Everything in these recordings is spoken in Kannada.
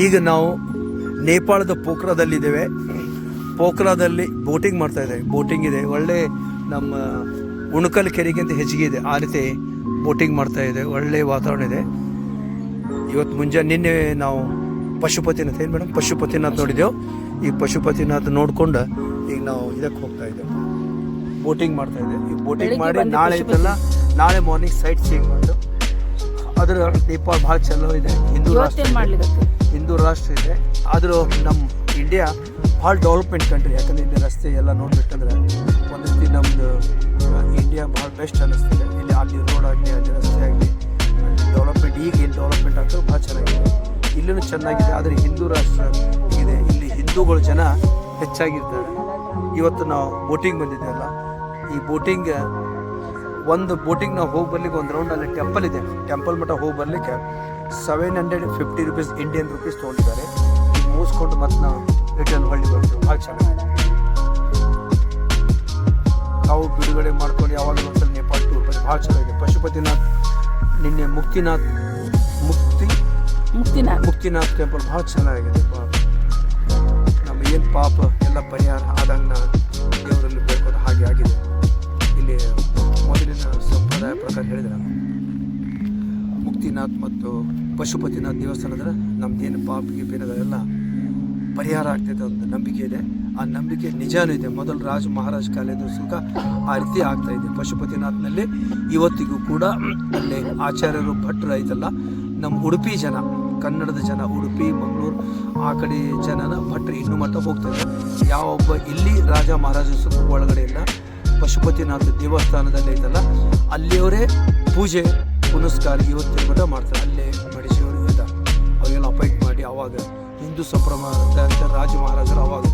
ಈಗ ನಾವು ನೇಪಾಳದ ಪೋಖ್ರಾದಲ್ಲಿದ್ದೇವೆ. ಪೋಖ್ರಾದಲ್ಲಿ ಬೋಟಿಂಗ್ ಮಾಡ್ತಾ ಇದ್ದೇವೆ. ಬೋಟಿಂಗ್ ಇದೆ, ಒಳ್ಳೆ ನಮ್ಮ ಉಣಕಲ್ ಕೆರೆಗಿಂತ ಹೆಚ್ಚಿಗೆ ಇದೆ. ಆ ರೀತಿ ಬೋಟಿಂಗ್ ಮಾಡ್ತಾ ಇದೆ. ಒಳ್ಳೆ ವಾತಾವರಣ ಇದೆ. ಇವತ್ತು ಮುಂಜಾನೆ ನಿನ್ನೆ ನಾವು ಪಶುಪತಿನಾಥ್ ಏನು ಮೇಡಮ್ ಪಶುಪತಿನಾಥ್ ನೋಡಿದ್ದೆವು. ಈ ಪಶುಪತಿನಾಥ್ ನೋಡ್ಕೊಂಡು ಈಗ ನಾವು ಇದಕ್ಕೆ ಹೋಗ್ತಾ ಇದ್ದೇವೆ, ಬೋಟಿಂಗ್ ಮಾಡ್ತಾ ಇದ್ದೇವೆ. ಈ ಬೋಟಿಂಗ್ ಮಾಡಿ ನಾಳೆ ಇತ್ತಲ್ಲ, ನಾಳೆ ಮಾರ್ನಿಂಗ್ ಸೈಟ್ ಸೀಯಿಂಗ್ ಮಾಡೋದು. ಅದ್ರ ನೇಪಾಳ ಭಾಳ ಚಲೋ ಇದೆ. ಹಿಂದೂ ರಾಷ್ಟ್ರ ಇದೆ. ಆದರೂ ನಮ್ಮ ಇಂಡಿಯಾ ಭಾಳ ಡೆವಲಪ್ಮೆಂಟ್ ಕಂಟ್ರಿ. ಯಾಕಂದರೆ ಇಲ್ಲಿ ರಸ್ತೆ ಎಲ್ಲ ನೋಡ್ಬೇಕಂದ್ರೆ ಒಂದು ರೀತಿ ನಮ್ಮದು ಇಂಡಿಯಾ ಭಾಳ ಬೆಸ್ಟ್ ಅನ್ನಿಸ್ತಿದೆ. ಇಲ್ಲಿ ಅಲ್ಲಿ ರೋಡ್ ಆಗಲಿ, ಅಲ್ಲಿ ರಸ್ತೆ ಆಗಲಿ, ಡೆವಲಪ್ಮೆಂಟ್ ಈಗ ಏನು ಡೆವಲಪ್ಮೆಂಟ್ ಆಗ್ತದೆ ಭಾಳ ಚೆನ್ನಾಗಿದೆ. ಇಲ್ಲೂ ಚೆನ್ನಾಗಿದೆ. ಆದರೆ ಹಿಂದೂ ರಾಷ್ಟ್ರ ಇದೆ, ಇಲ್ಲಿ ಹಿಂದೂಗಳು ಜನ ಹೆಚ್ಚಾಗಿರ್ತಾರೆ. ಇವತ್ತು ನಾವು ಬೋಟಿಂಗ್ ಬಂದಿದ್ದೇವಲ್ಲ, ಈ ಬೋಟಿಂಗ್ ಒಂದು ಬೋಟಿಂಗ್ ನಾವು ಹೋಗಿ ಬರ್ಲಿಕ್ಕೆ ಒಂದು ರೌಂಡ್ ಅಲ್ಲಿ ಟೆಂಪಲ್ ಇದೆ, ಟೆಂಪಲ್ ಮಟ್ಟ ಹೋಗಿ ಬರಲಿಕ್ಕೆ 750 ರೂಪೀಸ್ ಇಂಡಿಯನ್ ರೂಪೀಸ್ ತೊಗೊಂಡಿದ್ದಾರೆ. ಈಗ ಮುಗಿಸ್ಕೊಂಡು ಮತ್ತೆ ನಾವು ರಿಟರ್ನ್ ಹೊಳ್ಳಿ ಬರ್ತೀವಿ. ಭಾಳ ಚೆನ್ನಾಗಿದೆ. ನಾವು ಬಿಡುಗಡೆ ಮಾಡ್ಕೊಂಡು ಯಾವಾಗ ಒಂದ್ಸಲ ನೇಪಾಳ ಟೂರ್ ಬಂದು ಭಾಳ ಚೆನ್ನಾಗಿದೆ. ಪಶುಪತಿನಾಥ್ ನಿನ್ನೆ ಮುಕ್ತಿನಾಥ್ ಟೆಂಪಲ್ ಭಾಳ ಚೆನ್ನಾಗಿದೆ. ನಮ್ಮ ಏನು ಪಾಪ ಎಲ್ಲ ಪರಿಹಾರ ಆದಂಗೆ ದೇವರಲ್ಲಿ ಬೇಕೋದು ಹಾಗೆ ಆಗಿದೆ. ಇಲ್ಲಿ ಮೊದಲಿನ ಸಂಪ್ರದಾಯ ಪ್ರಕಾರ ಹೇಳಿದ್ರೆ ಮುಕ್ತಿನಾಥ್ ಮತ್ತು ಪಶುಪತಿನಾಥ್ ದೇವಸ್ಥಾನದ ನಮ್ದೇನು ಪಾಪಿಗೆ ಬೇರೆಲ್ಲ ಪರಿಹಾರ ಆಗ್ತೈತೆ ಒಂದು ನಂಬಿಕೆ ಇದೆ. ಆ ನಂಬಿಕೆ ನಿಜಾನೂ ಇದೆ. ಮೊದಲು ರಾಜ ಮಹಾರಾಜ ಕಾಲದ ಸುಖ ಆ ರೀತಿ ಆಗ್ತಾ ಇದೆ. ಪಶುಪತಿನಾಥ್ನಲ್ಲಿ ಇವತ್ತಿಗೂ ಕೂಡ ಅಲ್ಲಿ ಆಚಾರ್ಯರು ಭಟ್ರು ಐತಲ್ಲ, ನಮ್ಮ ಉಡುಪಿ ಜನ, ಕನ್ನಡದ ಜನ, ಉಡುಪಿ ಮಂಗಳೂರು ಆ ಕಡೆ ಜನನ ಭಟ್ರು ಇನ್ನೂ ಮಟ್ಟ ಹೋಗ್ತಾರೆ. ಯಾವೊಬ್ಬ ಇಲ್ಲಿ ರಾಜ ಮಹಾರಾಜ ಸುಖ ಒಳಗಡೆ ಇಲ್ಲ. ಪಶುಪತಿನಾಥ ದೇವಸ್ಥಾನದಲ್ಲಿ ಐತಲ್ಲ, ಅಲ್ಲಿಯವರೇ ಪೂಜೆ ಪುನಸ್ಕಾರ ಇವತ್ತಿನ ಮಟ್ಟ ಮಾಡ್ತಾರೆ. ಅಲ್ಲೇ ಮಡಿಸಿಯವರು ಇದ್ದಾರೆ. ಅವಾಗೆಲ್ಲ ಅಪಾಯಿಂಟ್ ಮಾಡಿ ಅವಾಗ ಹಿಂದೂ ಸಂಭ್ರಮದ ರಾಜ ಮಹಾರಾಜರು ಅವಾಗ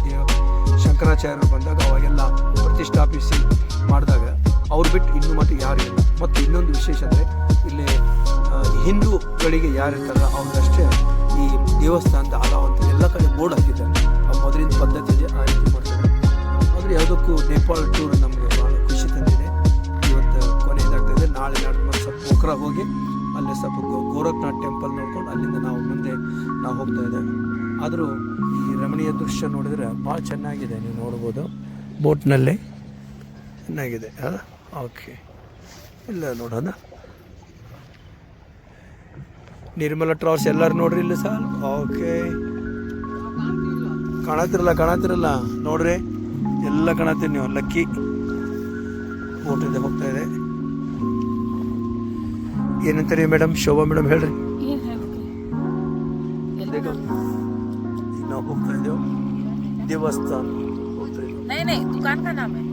ಶಂಕರಾಚಾರ್ಯರು ಬಂದಾಗ ಅವಾಗೆಲ್ಲ ಪ್ರತಿಷ್ಠಾಪಿಸಿ ಮಾಡಿದಾಗ ಅವ್ರು ಬಿಟ್ಟು ಇನ್ನೂ ಮಟ್ಟ ಯಾರು ಇಲ್ಲ. ಮತ್ತು ಇನ್ನೊಂದು ವಿಶೇಷ ಅಂದರೆ ಇಲ್ಲಿ ಹಿಂದೂಗಳಿಗೆ ಯಾರಿರ್ತಾರ ಅವ್ರಿಗಷ್ಟೇ ಈ ದೇವಸ್ಥಾನದ ಅಲಾವಂತ ಎಲ್ಲ ಕಡೆ ಬೋರ್ಡ್ ಹಾಕಿದ್ದಾರೆ. ಮೊದಲಿನ ಪದ್ಧತಿ ಇದೆ, ಆ ರೀತಿ ಮಾಡ್ತಾರೆ. ಆದರೆ ಯಾವುದಕ್ಕೂ ನೇಪಾಳ ಟೂರ್ ನಮಗೆ ಭಾಳ ಖುಷಿ ತಂದಿದೆ. ಇವತ್ತು ಕೊನೆಯದಾಗ್ತಾಯಿದೆ. ನಾಳೆ ನಾಡ್ದು ಮತ್ತೆ ಸ್ವಲ್ಪ ಪೋಖ್ರಾ ಹೋಗಿ ಅಲ್ಲಿ ಸ್ವಲ್ಪ ಗೋರಖ್ನಾಥ್ ಟೆಂಪಲ್ ನೋಡ್ಕೊಂಡು ಅಲ್ಲಿಂದ ನಾವು ಮುಂದೆ ನಾವು ಹೋಗ್ತಾ ಇದ್ದೇವೆ. ಆದರೂ ಈ ರಮಣೀಯ ದೃಶ್ಯ ನೋಡಿದರೆ ಭಾಳ ಚೆನ್ನಾಗಿದೆ. ನೀವು ನೋಡ್ಬೋದು ಬೋಟ್ನಲ್ಲಿ ಚೆನ್ನಾಗಿದೆ. ಓಕೆ, ಇಲ್ಲ ನೋಡೋಣ. ನಿರ್ಮಲ ಟ್ರಾವಲ್ಸ್ ಎಲ್ಲರೂ ನೋಡ್ರಿ ಇಲ್ಲಿ ಸರ್. ಓಕೆ, ಕಾಣತ್ತಿರಲ್ಲ ನೋಡ್ರಿ, ಎಲ್ಲ ಕಾಣತ್ತೀರಿ ನೀವು. ಲಕ್ಕಿ ಬೋಟ್ ಇದೆ, ಹೋಗ್ತಾ ಇದೆ. ಏನಂತೀರಿ ಮೇಡಮ್, ಶೋಭಾ ಮೇಡಮ್ ಹೇಳ್ರಿ. ನಾವು ಹೋಗ್ತಾ ಇದ್ದೇವೆ ದೇವಸ್ಥಾನ ಹೋಗ್ತಾ ಇದ್ದೇವೆ. ದುಕಾನ್ का नाम है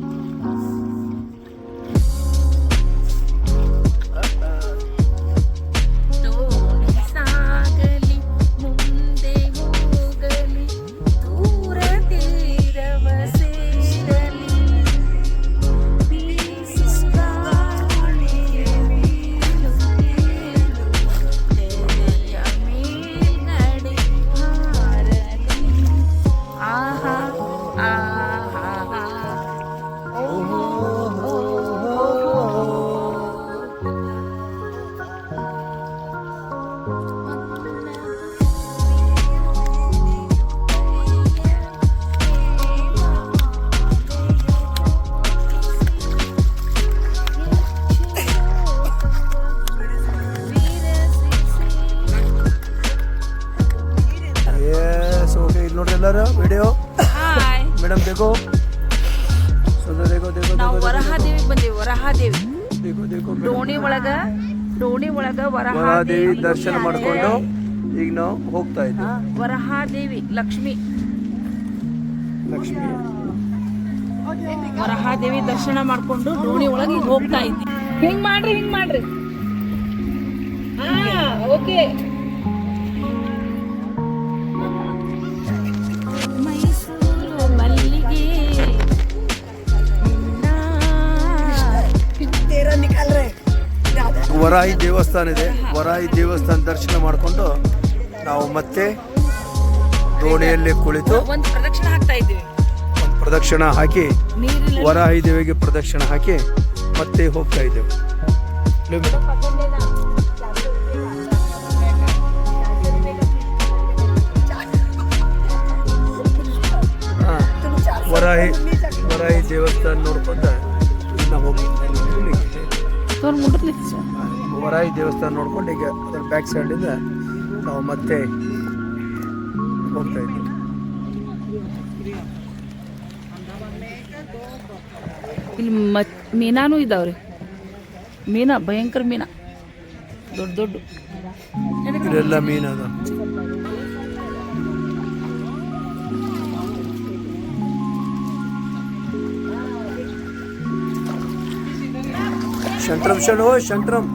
वीडियो मैडम देखो सुंदर देखो देखो ನಾವು ವರಹಾದೇವಿ ಬಂದೇವಿ. ವರಹಾದೇವಿ देखो देखो ಡೋಣಿ ಒಳಗ ವರಹಾದೇವಿ ದರ್ಶನ ಮಾಡ್ಕೊಂಡು ಈಗ ನಾವು ಹೋಗ್ತಾ ಇದ್ದೀವಿ. ವರಹಾದೇವಿ ಲಕ್ಷ್ಮಿ ವರಹಾದೇವಿ ದರ್ಶನ ಮಾಡ್ಕೊಂಡು ಡೋಣಿ ಒಳಗೆ ಈಗ ಹೋಗ್ತಾ ಇದ್ದೀವಿ. ಹಿಂಗ್ ಮಾಡ್ರಿ ಓಕೆ. ವರಾಹಿ ದೇವಸ್ಥಾನ ಇದೆ. ವರಾಹಿ ದೇವಸ್ಥಾನ ದರ್ಶನ ಮಾಡಿಕೊಂಡು ನಾವು ಮತ್ತೆ ದೋಣಿಯಲ್ಲಿ ಕುಳಿತು ಒಂದು ಪ್ರದಕ್ಷಿಣೆ ಹಾಕ್ತಾ ಇದ್ದೀವಿ. ಒಂದು ಪ್ರದಕ್ಷಿಣೆ ಹಾಕಿ ವರಾಹಿ ದೇವಿಗೆ ಪ್ರದಕ್ಷಿಣೆ ಹಾಕಿ ಮತ್ತೆ ಹೋಗ್ತಾ ಇದ್ದೇವೆ. ವರಾಯಿ ದೇವಸ್ಥಾನ ನೋಡ್ಕೊಂತ ನಾವು ತೋರ್ ಮುಟ್ಲಿ ವರಾಯಿ ದೇವಸ್ಥಾನ ನೋಡ್ಕೊಂಡು ಈಗ ಅದರ ಬ್ಯಾಕ್ ಸೈಡಿಂದ ನಾವು ಮತ್ತೆ ಹೋಗ್ತಾ ಇದ್ದೀವಿ. ಇಲ್ಲಿ ಮೀನಾನು ಇದಾವ್ರಿ. ಮೀನಾ ಭಯಂಕರ ಮೀನಾ, ದೊಡ್ಡ ದೊಡ್ಡ ಇದೆಲ್ಲ ಮೀನದ. ಶಂಟ್ರಮ್ ಶಣೋ ಶಂಟ್ರಮ್.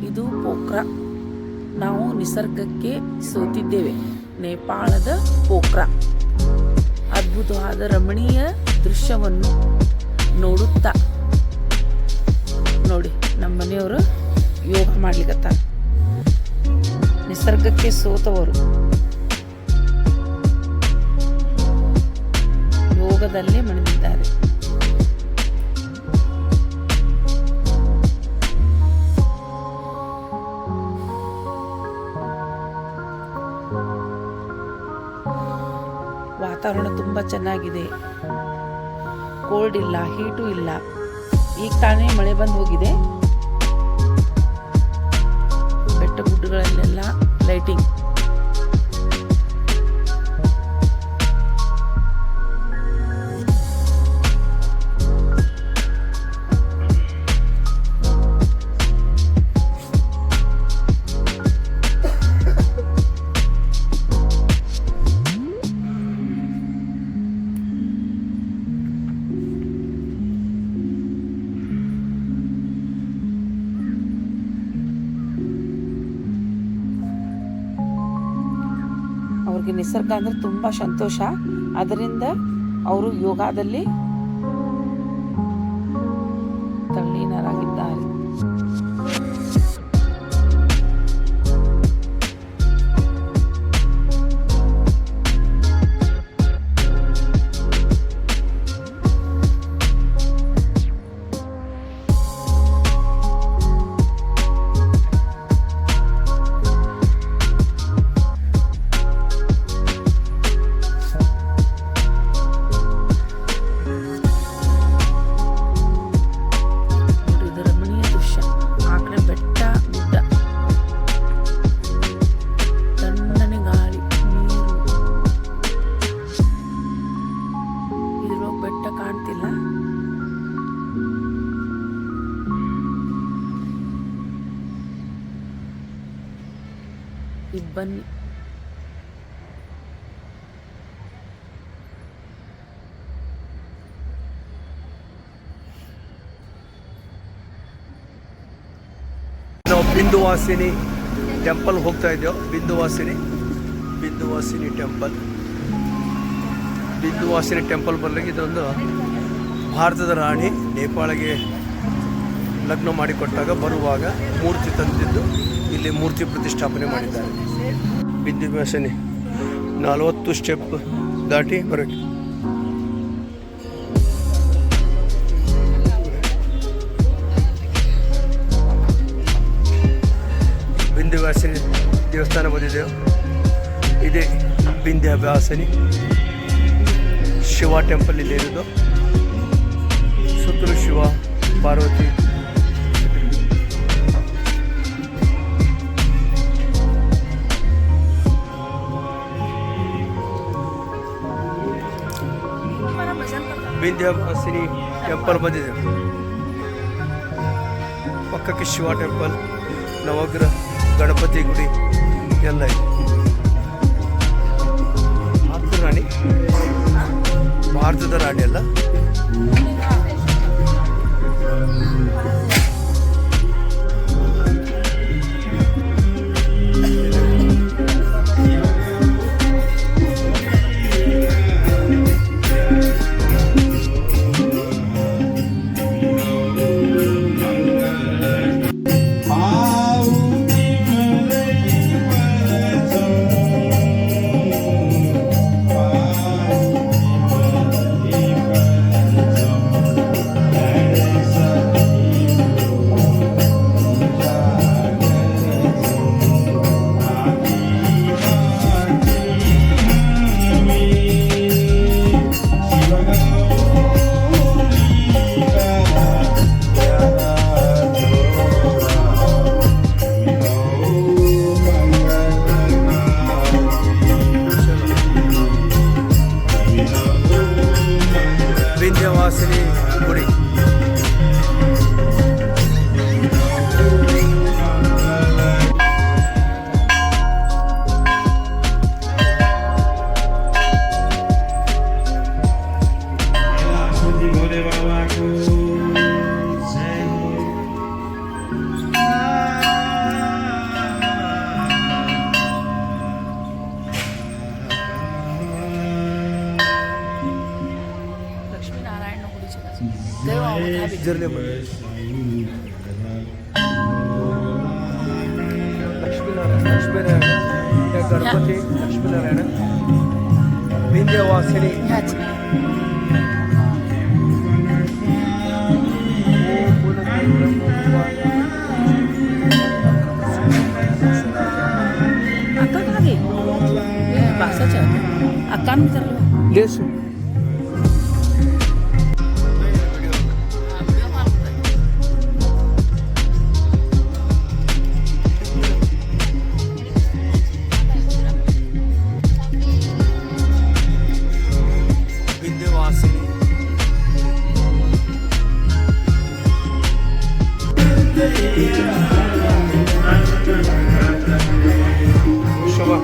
ಇದು ಪೋಖ್ರಾ. ನಾವು ನಿಸರ್ಗಕ್ಕೆ ಸೋತಿದ್ದೇವೆ. ನೇಪಾಳದ ಪೋಖ್ರಾ ಅದ್ಭುತವಾದ ರಮಣೀಯ ದೃಶ್ಯವನ್ನು ನೋಡುತ್ತಾ ನೋಡಿ ನಮ್ಮ ಮನೆಯವರು ಯೋಗ ಮಾಡ್ಲಿಕ್ಕತ್ತಾರ. ನಿಸರ್ಗಕ್ಕೆ ಸೋತವರು ಯೋಗದಲ್ಲೇ ಮಣಿದಿದ್ದಾರೆ. ವಾತಾವರಣ ತುಂಬ ಚೆನ್ನಾಗಿದೆ. ಕೋಲ್ಡ್ ಇಲ್ಲ, ಹೀಟು ಇಲ್ಲ. ಈಗ ತಾನೇ ಮಳೆ ಬಂದು ಹೋಗಿದೆ. ಬೆಟ್ಟ ಗುಡ್ಡಗಳಲ್ಲೆಲ್ಲ ಲೈಟಿಂಗ್. ಅವ್ರಿಗೆ ನಿಸರ್ಗ ಅಂದ್ರೆ ತುಂಬ ಸಂತೋಷ. ಅದರಿಂದ ಅವರು ಯೋಗದಲ್ಲಿ ತಲ್ಲೀನರಾಗಿದ್ದಾರೆ. ಬನ್ನಿ. ನಾವು ಬಿಂದುವಾಸಿನಿ ಟೆಂಪಲ್ ಹೋಗ್ತಾ ಇದ್ದೇವೆ. ಬಿಂದುವಾಸಿನಿ ಟೆಂಪಲ್ ಬರ್ಲಿಕ್ಕೆ ಇದೊಂದು ಭಾರತದ ರಾಣಿ ನೇಪಾಳಿಗೆ ಲಗ್ನ ಮಾಡಿಕೊಟ್ಟಾಗ ಬರುವಾಗ ಮೂರ್ತಿ ತಂದಿದ್ದು ಇಲ್ಲಿ ಮೂರ್ತಿ ಪ್ರತಿಷ್ಠಾಪನೆ ಮಾಡಿದ್ದಾರೆ. ಬಿಂದುವಾಸಿನಿ 40 ಸ್ಟೆಪ್ ದಾಟಿ ಬರಬೇಕು. ಬಿಂದುವಾಸಿನಿ ದೇವಸ್ಥಾನ ಬಂದಿದ್ದೆವು. ಇದೇ ಬಿಂದುವಾಸಿನಿ ಶಿವ ಟೆಂಪಲ್ ಇಲ್ಲಿ ಇರೋದು. ಸುತ್ತಲೂ ಶಿವ ಪಾರ್ವತಿ. ಬಿಂದುವಾಸಿನಿ ಟೆಂಪಲ್ ಬಂದಿದೆ. ಪಕ್ಕಕ್ಕೆ ಶಿವ ಟೆಂಪಲ್, ನವಗ್ರಹ ಗಣಪತಿ ಗುಡಿ ಎಲ್ಲ ಇದೆ. ಭಾರತದ ರಾಣಿ ಅಲ್ಲ, ಇದರಲ್ಲೇ ಬಂದಿದೆ. लक्ष्मीनारायण या गणपती लक्ष्मीनारायण विंध्यवासिनी अक्का कहाँ गई? पासाच्या अक्का मी चाललो. लेस विंध्यवासिनी शोभा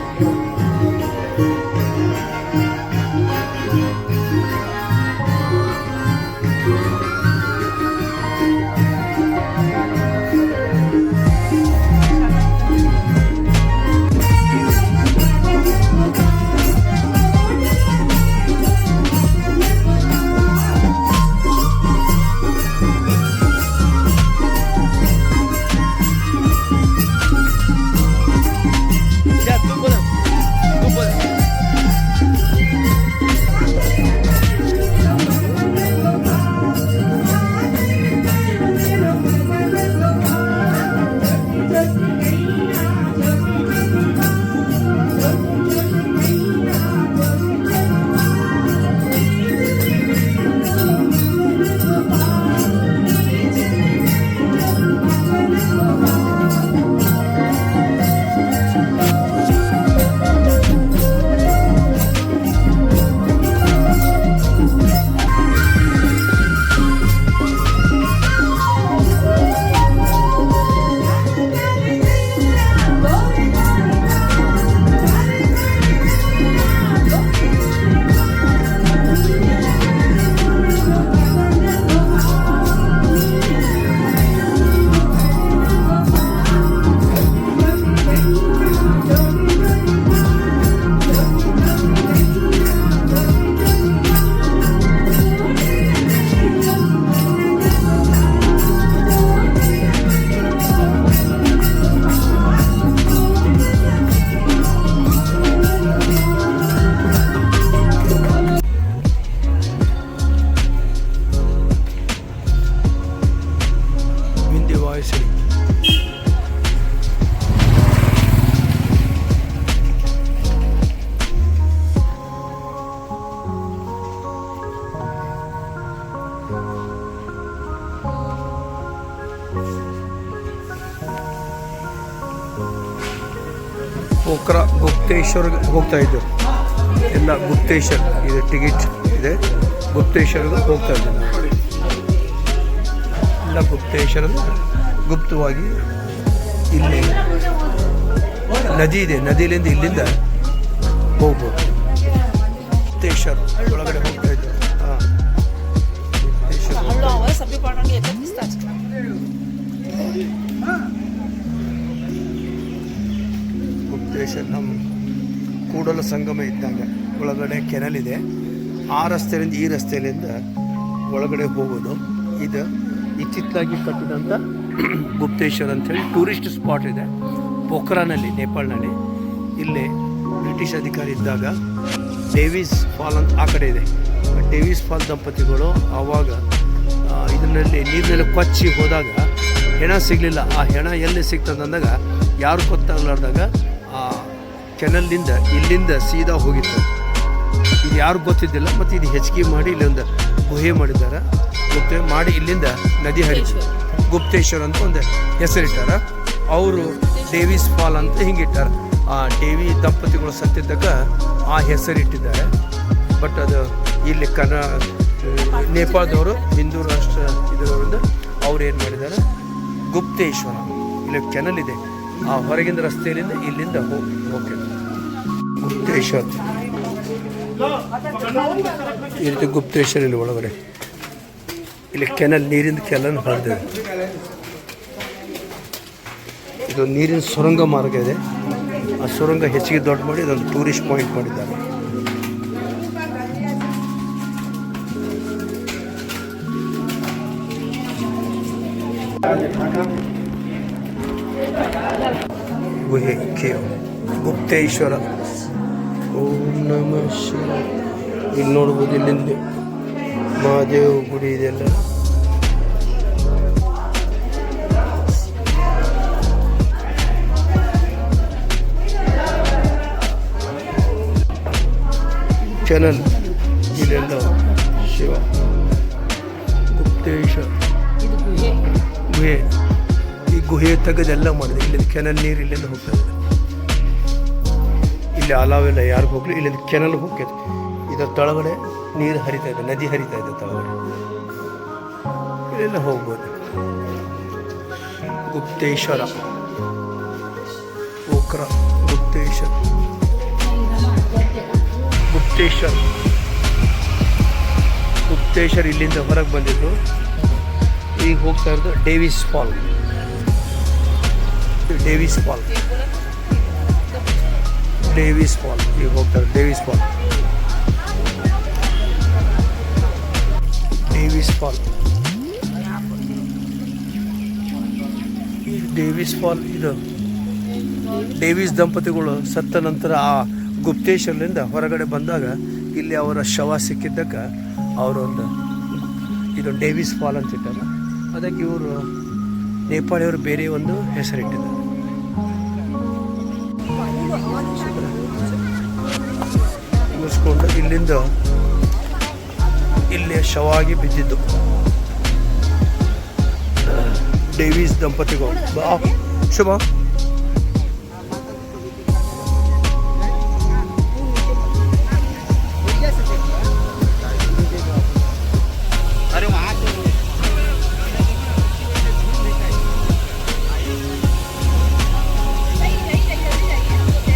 या तू बोल विंध्यवासिनी ಪೋಖರ ಗುಪ್ತೇಶ್ವರ್ಗೆ ಹೋಗ್ತಾ ಇದ್ದು ಎಲ್ಲ ಗುಪ್ತೇಶ್ವರ್ ಇದು ಟಿಕೆಟ್ ಇದೆ. ಗುಪ್ತೇಶ್ವರ್ಗೆ ಹೋಗ್ತಾ ಇದ್ದು ಎಲ್ಲ ಗುಪ್ತೇಶ್ವರ ಗುಪ್ತವಾಗಿ ಇಲ್ಲಿ ನದಿ ಇದೆ, ನದಿಲಿಂದ ಇಲ್ಲಿಂದ ಹೋಗ್ಬೋದು. ಗುಪ್ತೇಶ್ವರ ಒಳಗಡೆ ಹೋಗ್ತಾ ಇದ್ದು. ಹಾಂ ಗುಪ್ತೇಶ್ವರ हळू आवाज सगळी पाण्याने येतात दिसतात. ಗುಪ್ತೇಶ್ವರ ನಮ್ಮ ಕೂಡಲ ಸಂಗಮ ಇದ್ದಾಗ ಒಳಗಡೆ ಕೆನಲ್ ಇದೆ. ಆ ರಸ್ತೆಯಿಂದ ಈ ರಸ್ತೆಯಿಂದ ಒಳಗಡೆ ಹೋಗೋದು. ಇದು ಇತ್ತಿತ್ತಲಾಗಿ ಕಟ್ಟಿದಂಥ ಗುಪ್ತೇಶ್ವರ ಅಂಥೇಳಿ ಟೂರಿಸ್ಟ್ ಸ್ಪಾಟ್ ಇದೆ ಪೋಖ್ರಾನಲ್ಲಿ, ನೇಪಾಳ್ನಲ್ಲಿ. ಇಲ್ಲಿ ಬ್ರಿಟಿಷ್ ಅಧಿಕಾರಿ ಇದ್ದಾಗ ಡೇವಿಸ್ ಫಾಲ್ ಅಂತ ಆ ಕಡೆ ಇದೆ. ಡೇವಿಸ್ ಫಾಲ್ ದಂಪತಿಗಳು ಆವಾಗ ಇದರಲ್ಲಿ ನೀರಿನಲ್ಲಿ ಕೊಚ್ಚಿ ಹೋದಾಗ ಹೆಣ ಸಿಗಲಿಲ್ಲ. ಆ ಹೆಣ ಎಲ್ಲಿ ಸಿಗ್ತದಂದಾಗ ಯಾರು ಗೊತ್ತಾಗಲಾರ್ದಾಗ ಆ ಕೆನಲ್ಲಿಂದ ಇಲ್ಲಿಂದ ಸೀದಾ ಹೋಗಿತ್ತು. ಇದು ಯಾರು ಗೊತ್ತಿದ್ದಿಲ್ಲ. ಮತ್ತು ಇದು ಹೆಚ್ಚಿಗೆ ಮಾಡಿ ಇಲ್ಲೊಂದು ಗುಹೆ ಮಾಡಿದ್ದಾರೆ. ಗುಪ್ತೆ ಮಾಡಿ ಇಲ್ಲಿಂದ ನದಿ ಹರಿದು ಗುಪ್ತೇಶ್ವರ ಅಂತ ಒಂದು ಹೆಸರಿಟ್ಟಾರ. ಅವರು ಡೇವಿಸ್ ಫಾಲ್ ಅಂತ ಹಿಂಗಿಟ್ಟಾರ. ಆ ದೇವಿ ದಂಪತಿಗಳು ಸತ್ತಿದ್ದಾಗ ಆ ಹೆಸರಿಟ್ಟಿದ್ದಾರೆ. ಬಟ್ ಅದು ಇಲ್ಲಿ ನೇಪಾಳದವರು ಹಿಂದೂ ರಾಷ್ಟ್ರ ಇದರಿಂದ ಅವ್ರು ಏನು ಮಾಡಿದ್ದಾರೆ, ಗುಪ್ತೇಶ್ವರ ಇಲ್ಲಿ ಕೆನಲ್ ಇದೆ, ಆ ಹೊರಗಿನ ರಸ್ತೆಯಲ್ಲಿಂದ ಇಲ್ಲಿಂದ ಹೋಗಿ ಗುಪ್ತೇಶ್ವರ ಈ ರೀತಿ ಗುಪ್ತೇಶ್ವರ ಇಲ್ಲಿ ಒಳಗಡೆ ಇಲ್ಲಿ ಕೆನಲ್ ನೀರಿನ ಕೆನಲ್ ಹರಿದಿದೆ. ಇದು ನೀರಿನ ಸುರಂಗ ಮಾರ್ಗ ಇದೆ. ಆ ಸುರಂಗ ಹೆಚ್ಚಿಗೆ ದೊಡ್ಡ ಮಾಡಿ ಇದೊಂದು ಟೂರಿಸ್ಟ್ ಪಾಯಿಂಟ್ ಮಾಡಿದ್ದಾರೆ. ಗುಹೆ ಕೇವ್ ಗುಪ್ತೇಶ್ವರ. ಓಂ ನಮಃ ಶಿವಾಯ. ಇಲ್ಲಿ ನೋಡ್ಬೋದು, ಇಲ್ಲಿಂದ ಮಹಾದೇವ ಗುಡಿ ಇದೆಲ್ಲ. ಕೆನಲ್ ಇಲ್ಲೆಲ್ಲ ಶಿವ ಗುಪ್ತೇಶ್ವರ ಗುಹೆ. ಈ ಗುಹೆ ತೆಗೆದೆಲ್ಲ ಮಾಡಿದೆ. ಇಲ್ಲಿಂದ ಕೆನಲ್ ನೀರು ಇಲ್ಲಿಂದ ಹೋಗ್ತದೆ. ಇಲ್ಲಿ ಅಲಾವೆಲ್ಲ ಯಾರಿಗೂ ಹೋಗ್ಲಿ, ಇಲ್ಲಿಂದ ಕೆನಲ್ ಹೋಗ್ತದೆ. ಇದರ ತಳಗಡೆ ನೀರು ಹರಿತಾ ಇದೆ, ನದಿ ಹರಿತಾ ಇದೆ ತಳಗಡೆ. ಇಲ್ಲೆಲ್ಲ ಹೋಗ್ಬೋದು. ಗುಪ್ತೇಶ್ವರ ಓಕ್ರ ಗುಪ್ತೇಶ್ವರ ಗುಪ್ತೇಶ್ವರ ಗುಪ್ತೇಶ್ವರ ಇಲ್ಲಿಂದ ಹೊರಗೆ ಬಂದಿದ್ದು. ಈಗ ಹೋಗ್ತಾ ಇರೋದು Davis Fall. Davis Fall Davis Fall ಈಗ ಹೋಗ್ತಾರೆ. Davis Fall Davis Fall Davis Fall ಇದು ಡೇವಿಸ್ ದಂಪತಿಗಳು ಸತ್ತ ನಂತರ ಆ ಗುಪ್ತೇಶ್ವರದಿಂದ ಹೊರಗಡೆ ಬಂದಾಗ ಇಲ್ಲಿ ಅವರ ಶವ ಸಿಕ್ಕಿದ್ದಕ್ಕೆ ಅವರೊಂದು ಇದು ಡೇವಿಸ್ ಫಾಲ್ ಅಂತ ಇಟ್ಟಾರ. ಅದಕ್ಕೆ ಇವರು ನೇಪಾಳಿಯವರು ಬೇರೆ ಒಂದು ಹೆಸರಿಟ್ಟಿದ್ದಾರೆ. ಮುಗಿಸ್ಕೊಂಡು ಇಲ್ಲಿಂದ ಇಲ್ಲೇ ಶವವಾಗಿ ಬಿದ್ದಿದ್ದು ಡೇವಿಸ್ ದಂಪತಿಗಳು. ಶುಭ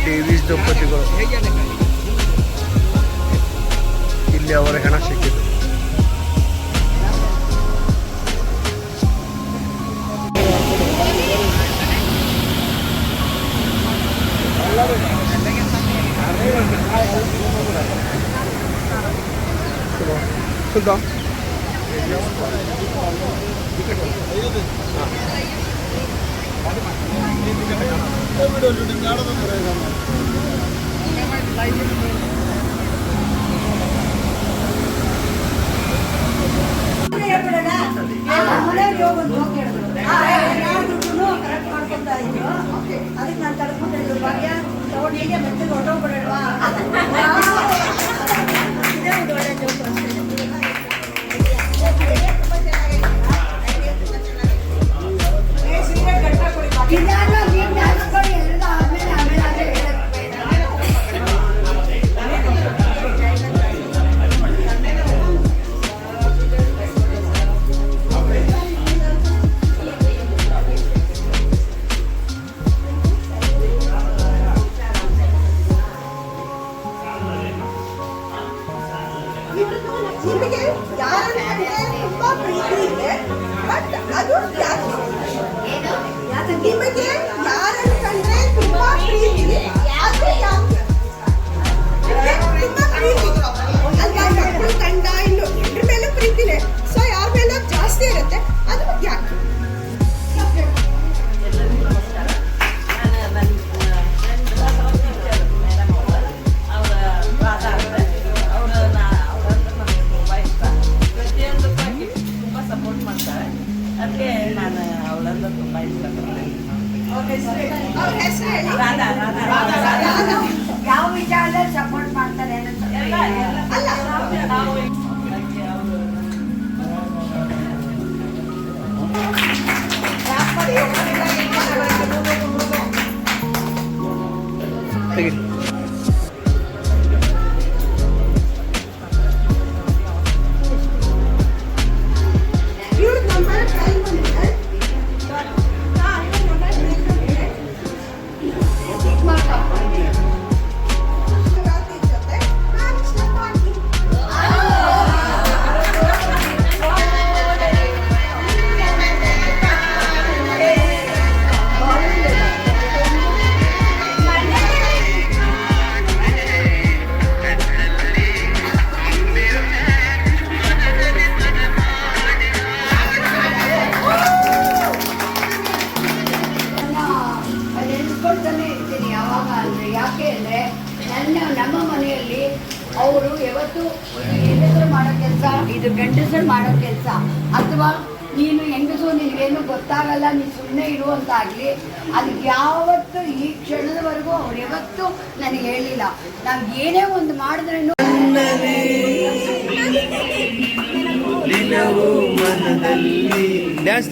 ಡೇವಿಸ್ ದಂಪತಿಗಳು ಇಲ್ಲಿ ಅವರ ಹೆಣ ಸಿಕ್ಕಿತು. ನಿಮಗೆ ಯಾರಂದ್ರೆ ತುಂಬಾ ಪ್ರೀತಿ ಇದೆ, ಬಟ್ ಅದು ಯಾಕೆ ನಿಮಗೆ ಯಾರಂದ್ರೆ ತುಂಬಾ ಪ್ರೀತಿ ಇದೆ, ಅದು ಯಾಕೆ ತುಂಬಾ ಪ್ರೀತಿ ಅಲ್ಲ, ಮಕ್ಕಳು ಗಂಡ ಇನ್ನು ಇದ್ರ ಮೇಲೆ ಪ್ರೀತಿನೇ. ಸೊ ಯಾರ ಮೇಲೆ ಜಾಸ್ತಿ ಇರುತ್ತೆ, ಅದು ಯಾಕೆ? ಅದಕ್ಕೆ ನಾನು ಅವಳಂದ್ರೆ ತುಂಬ ಇಷ್ಟಪಡ್ತೀನಿ. ಅವ್ರ ಹೆಸರು ಹೇಳಿ. ಯಾವ ವಿಚಾರದಲ್ಲಿ ಸಪೋರ್ಟ್ ಮಾಡ್ತಾರೆ ಅಲ್ಲ ಇವ್ರ ನಂಬರ್ ಕಾಲ್ ಬಂದಿದೆ. ಜೊತೆ ನಾನು ಇಷ್ಟಪಡ್ತೀನಿ. ಅವರು ಯಾವತ್ತು ಹೆಂಗಸರು ಮಾಡೋ ಕೆಲಸ ಇದು ಗಂಡಸರು ಮಾಡೋ ಕೆಲಸ, ಅಥವಾ ನೀನು ಹೆಂಗಸು ನಿನಗೇನು ಗೊತ್ತಾಗಲ್ಲ ನೀನು ಸುಮ್ಮನೆ ಇರುವಂತಾಗಲಿ, ಅದು ಯಾವತ್ತು ಈ ಕ್ಷಣದವರೆಗೂ ಅವ್ರು ಯಾವತ್ತೂ ನನಗೆ ಹೇಳಿಲ್ಲ. ನಾವು ಏನೇ ಒಂದು ಮಾಡಿದ್ರೂ ಡ್ಯಾನ್ಸ್